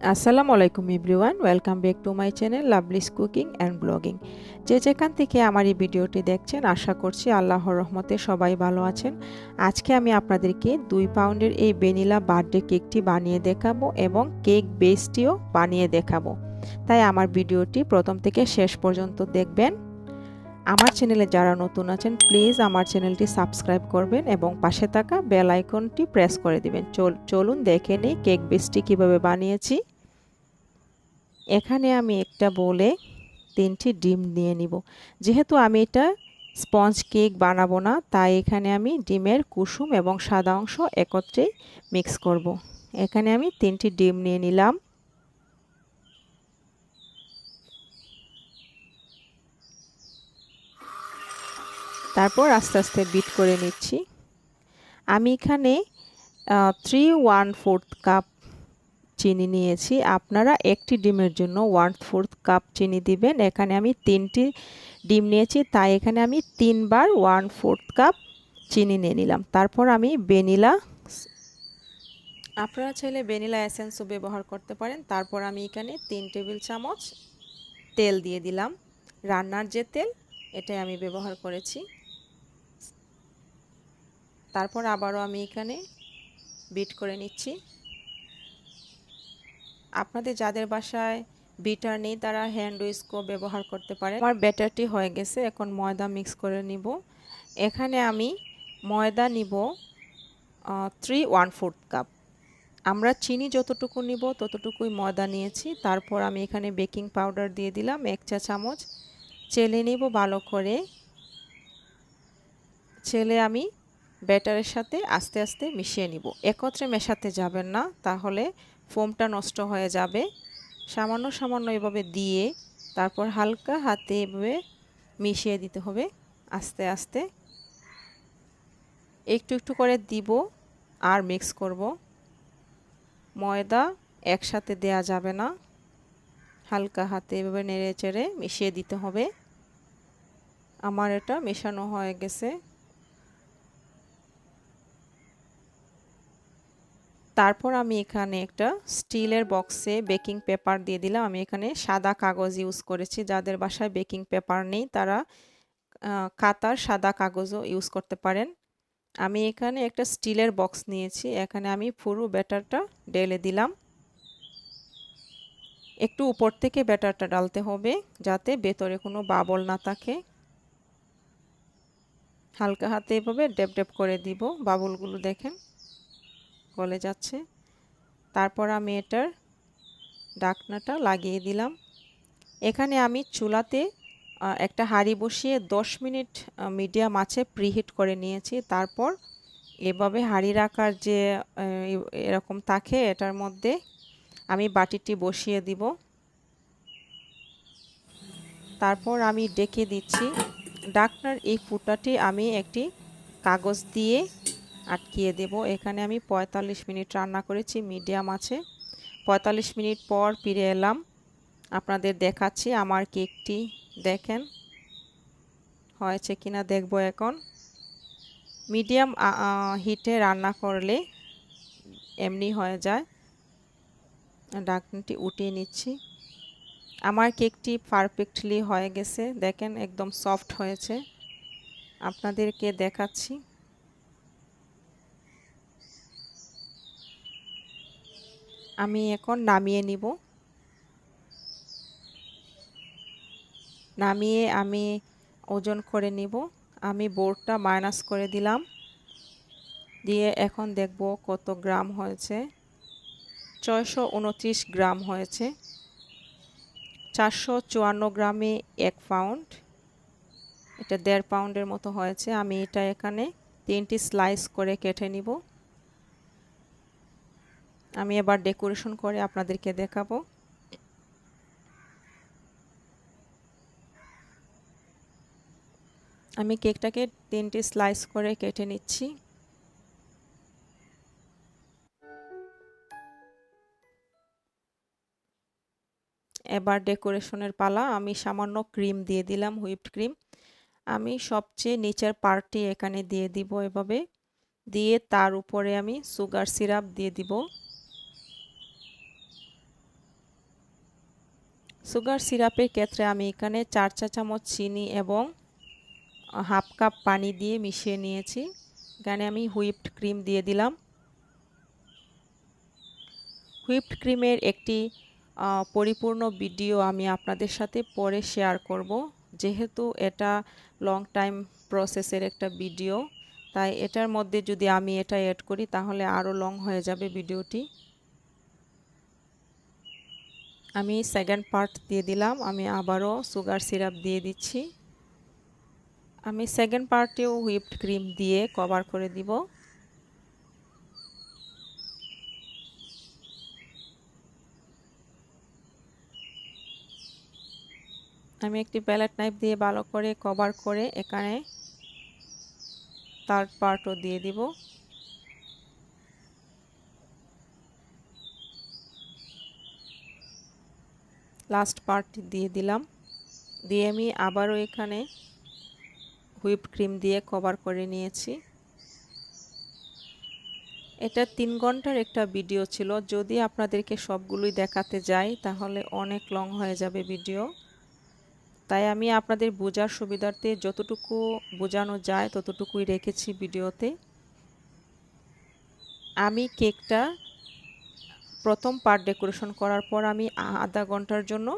আসসালামু আলাইকুম everyone, welcome back to my channel Lovely's cooking and blogging. যে যেখান থেকে আমার এই ভিডিওটি দেখছেন, আশা করছি আল্লাহর রহমতে সবাই ভালো আছেন। আজকে আমি আপনাদেরকে 2 পাউন্ডের এই ভ্যানিলা বার্থডে কেকটি বানিয়ে দেখাবো এবং কেক বেসটিও বানিয়ে দেখাবো। তাই আমার ভিডিওটি প্রথম থেকে শেষ পর্যন্ত দেখবেন। আমার চ্যানেলে যারা নতুন আছেন প্লিজ আমার চ্যানেলটি সাবস্ক্রাইব করবেন এবং পাশে থাকা বেল আইকনটি প্রেস করে দিবেন। চলুন দেখে নিই কেক বেসটি কিভাবে বানিয়েছি। এখানে আমি একটা বোলে 3টি ডিম নিয়ে নিব। যেহেতু আমি এটা স্পঞ্জ কেক বানাবো না, তাই এখানে আমি ডিমের কুসুম এবং সাদা অংশ একত্রে মিক্স করব। এখানে আমি 3টি ডিম নিয়ে নিলাম। তারপর আস্তে আস্তে বিট করে নিচ্ছি। আমি এখানে 3/4 কাপ চিনি নিয়েছি। আপনারা একটি ডিমের জন্য 1/4 কাপ চিনি দিবেন। এখানে আমি 3টি ডিম নিয়েছি, তাই এখানে আমি 3 বার 1/4 কাপ চিনি নিয়ে নিলাম। তারপর আমি আপনারা চাইলে ভ্যানিলা এসেন্সও ব্যবহার করতে পারেন। তারপর আমি এখানে 3 টেবিল চামচ তেল দিয়ে দিলাম। রান্নার যে তেল, এটাই আমি ব্যবহার করেছি। তারপর আবারও আমি এখানে বিট করে নিচ্ছি। আপনাদের যাদের বাসায় বিটার নেই তারা হ্যান্ড উইস্কও ব্যবহার করতে পারেন। আমার ব্যাটারটি হয়ে গেছে, এখন ময়দা মিক্স করে নিব। এখানে আমি ময়দা নিব 3/4 কাপ। আমরা চিনি যতটুকু নিব ততটুকুই ময়দা নিয়েছি। তারপর আমি এখানে বেকিং পাউডার দিয়ে দিলাম 1 চা চামচ। চেলে নিব ভালো করে। চেলে আমি ব্যাটারের সাথে আস্তে আস্তে মিশিয়ে নিব। একত্রে মেশাতে যাবেন না, তাহলে ফোমটা নষ্ট হয়ে যাবে। সামান্য সামান্য এভাবে দিয়ে তারপর হালকা হাতে এভাবে মিশিয়ে দিতে হবে। আস্তে আস্তে একটু একটু করে দিব আর মিক্স করব। ময়দা একসাথে দেয়া যাবে না, হালকা হাতে এভাবে নেড়ে চেড়ে মিশিয়ে দিতে হবে। আমার এটা মেশানো হয়ে গেছে। তারপর আমি এখানে একটা স্টিলের বক্সে বেকিং পেপার দিয়ে দিলাম। আমি এখানে সাদা কাগজ ইউজ করেছি। যাদের বাসায় বেকিং পেপার নেই তারা কাতার সাদা কাগজও ইউজ করতে পারেন। আমি এখানে একটা স্টিলের বক্স নিয়েছি। এখানে আমি পুরো ব্যাটারটা ঢেলে দিলাম। একটু উপর থেকে ব্যাটারটা ডালতে হবে যাতে ভেতরে কোনো বাবল না থাকে। হালকা হাতে এভাবে ড্যাব ড্যাব করে দিব। বাবলগুলো দেখেন গলে যাচ্ছে। তারপর আমি এটার ঢাকনাটা লাগিয়ে দিলাম। এখানে আমি চুলাতে একটা হাঁড়ি বসিয়ে 10 মিনিট মিডিয়াম আঁচে প্রিহিট করে নিয়েছি। তারপর এভাবে হাঁড়ির আকার যে এরকম থাকে, এটার মধ্যে আমি বাটিটি বসিয়ে দিব। তারপর আমি ডেকে দিচ্ছি। ঢাকনার এই ফুটাটি আমি একটি কাগজ দিয়ে আটকিয়ে দেব। এখানে আমি 45 মিনিট রান্না করেছি মিডিয়াম আছে। 45 মিনিট পর ফিরে এলাম, আপনাদের দেখাচ্ছি আমার কেকটি। দেখেন হয়েছে কিনা দেখব এখন। মিডিয়াম হিটে রান্না করলে এমনি হয়ে যায়। ঢাকনাটি উঠিয়ে নিচ্ছি। আমার কেকটি পারফেক্টলি হয়ে গেছে, দেখেন একদম সফট হয়েছে। আপনাদেরকে দেখাচ্ছি। আমি এখন নামিয়ে নিব। নামিয়ে আমি ওজন করে নিব। আমি বোর্ডটা মাইনাস করে দিলাম। দিয়ে এখন দেখব কত গ্রাম হয়েছে। 629 গ্রাম হয়েছে। 454 গ্রামে 1 পাউন্ড, এটা 1.5 পাউন্ডের মতো হয়েছে। আমি এটা এখানে 3টি স্লাইস করে কেটে নিব। আমি এবার ডেকোরেশন করে আপনাদেরকে দেখাবো। আমি কেকটাকে 3টি স্লাইস করে কেটে নিচ্ছি। এবার ডেকোরেশনের পালা। আমি সামান্য ক্রিম দিয়ে দিলাম, হুইপড ক্রিম। আমি সবচেয়ে নিচের পার্টটি এখানে দিয়ে দিব এভাবে। দিয়ে তার উপরে আমি সুগার সিরাপ দিয়ে দিব। সুগার সিরাপের ক্ষেত্রে আমি এখানে 4 চা চামচ চিনি এবং হাফ কাপ পানি দিয়ে মিশিয়ে নিয়েছি। এখানে আমি হুইপড ক্রিম দিয়ে দিলাম। হুইপড ক্রিমের একটি পরিপূর্ণ ভিডিও আমি আপনাদের সাথে পরে শেয়ার করব, যেহেতু এটা লং টাইম প্রসেসের একটা ভিডিও, তাই এটার মধ্যে যদি আমি এটা অ্যাড করি তাহলে আরও লং হয়ে যাবে ভিডিওটি। আমি সেকেন্ড পার্ট দিয়ে দিলাম। আমি আবারও সুগার সিরাপ দিয়ে দিচ্ছি। আমি সেকেন্ড পার্টেও হুইপড ক্রিম দিয়ে কভার করে দিব। আমি একটি প্যালেট নাইফ দিয়ে ভালো করে কভার করে এখানে থার্ড পার্টও দিয়ে দিব। লাস্ট পার্ট দিয়ে দিলাম। দিয়ে আমি আবারও এখানে হুইপড ক্রিম দিয়ে কভার করে নিয়েছি। এটা 3 ঘন্টার একটা ভিডিও ছিল। যদি আপনাদেরকে সবগুলোই দেখাতে যাই তাহলে অনেক লং হয়ে যাবে ভিডিও, তাই আমি আপনাদের বোঝার সুবিধার্থে যতটুকু বোঝানো যায় ততটুকুই রেখেছি ভিডিওতে। আমি কেকটা প্রথম পার্ট ডেকোরেশন করার পর আমি আধা ঘন্টার জন্য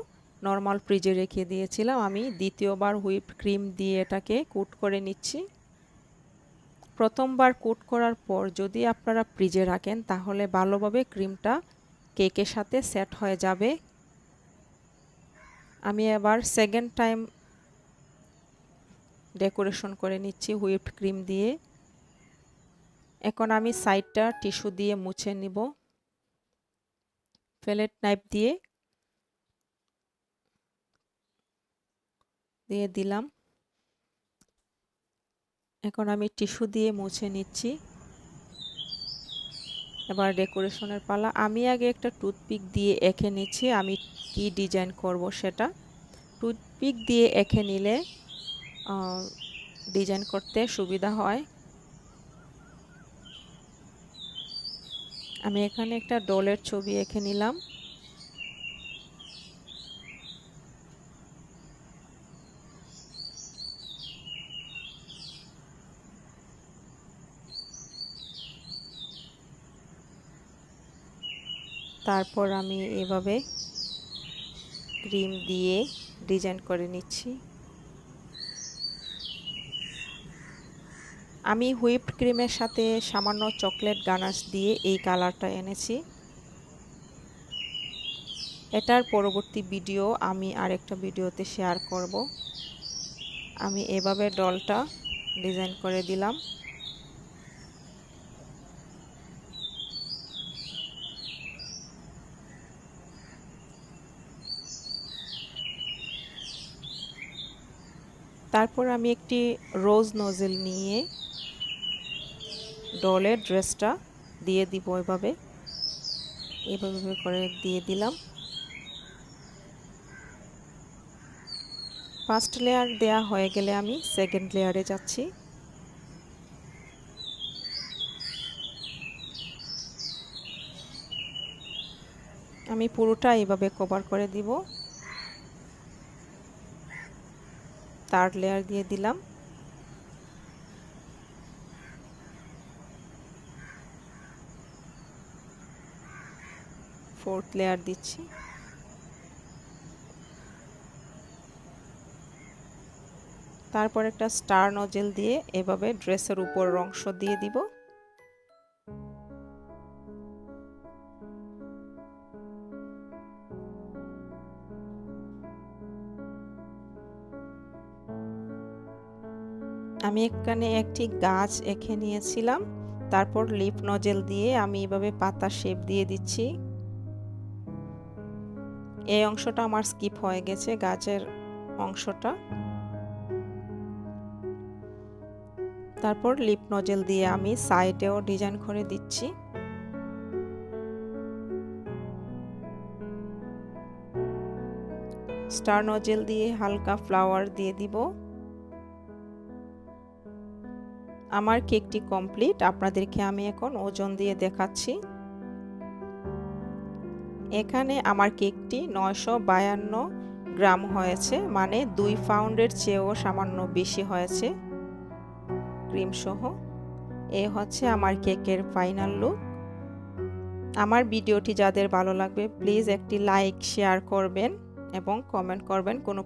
নর্মাল ফ্রিজে রেখে দিয়েছিলাম। আমি দ্বিতীয়বার হুইপড ক্রিম দিয়ে এটাকে কুট করে নিচ্ছি। প্রথমবার কুট করার পর যদি আপনারা ফ্রিজে রাখেন তাহলে ভালোভাবে ক্রিমটা কেকের সাথে সেট হয়ে যাবে। আমি এবার সেকেন্ড টাইম ডেকোরেশন করে নিচ্ছি হুইপড ক্রিম দিয়ে। এখন আমি সাইডটা টিস্যু দিয়ে মুছে নিব। প্যালেট নাইফ দিয়ে দিলাম। এখন আমি টিস্যু দিয়ে মুছে নিচ্ছি। এবার ডেকোরেশনের পালা। আমি আগে একটা টুথপিক দিয়ে এঁকে নিচ্ছি আমি কি ডিজাইন করব সেটা। টুথপিক দিয়ে এঁকে নিলে ডিজাইন করতে সুবিধা হয়। আমি এখানে একটা ডলের ছবি এঁকে নিলাম। তারপর আমি এভাবে ক্রিম দিয়ে ডিজাইন করে নিচ্ছি। আমি হুইপড ক্রিমের সাথে সামান্য চকলেট গানাশ দিয়ে এই কালারটা এনেছি। এটার পরবর্তী ভিডিও আমি আরেকটা ভিডিওতে শেয়ার করব। আমি এভাবে ডলটা ডিজাইন করে দিলাম। তারপর আমি একটি রোজ নোজেল নিয়ে ডলের ড্রেসটা দিয়ে দিব। এভাবে করে দিয়ে দিলাম। ফার্স্ট লেয়ার দেয়া হয়ে গেলে আমি সেকেন্ড লেয়ারে যাচ্ছি। আমি পুরোটা এইভাবে কভার করে দিব। থার্ড লেয়ার দিয়ে দিলাম। ফোর্থ লেয়ার দিচ্ছি। তারপর একটা স্টার নজেল দিয়ে এভাবে ড্রেসের উপর অংশ দিয়ে দিব। আমি এখানে একটি গাছ এঁকে নিয়েছিলাম। তারপর লিপ নজেল দিয়ে আমি এভাবে পাতা শেপ দিয়ে দিচ্ছি। এই অংশটা আমার স্কিপ হয়ে গেছে, গাছের অংশটা। তারপর লিপ নজেল দিয়ে আমি সাইডেও ডিজাইন করে দিচ্ছি। স্টার নজেল দিয়ে হালকা ফ্লাওয়ার দিয়ে দিব। আমার কেকটি কমপ্লিট। আপনাদেরকে আমি এখন ওজন দিয়ে দেখাচ্ছি। এখানে আমার কেকটি 952 গ্রাম হয়েছে, মানে 2 পাউন্ডের চেয়েও সামান্য বেশি হয়েছে ক্রিম সহ। এ হচ্ছে আমার কেকের ফাইনাল লুক। আমার ভিডিওটি যাদের ভালো লাগবে প্লিজ একটি লাইক শেয়ার করবেন এবং কমেন্ট করবেন। কোনো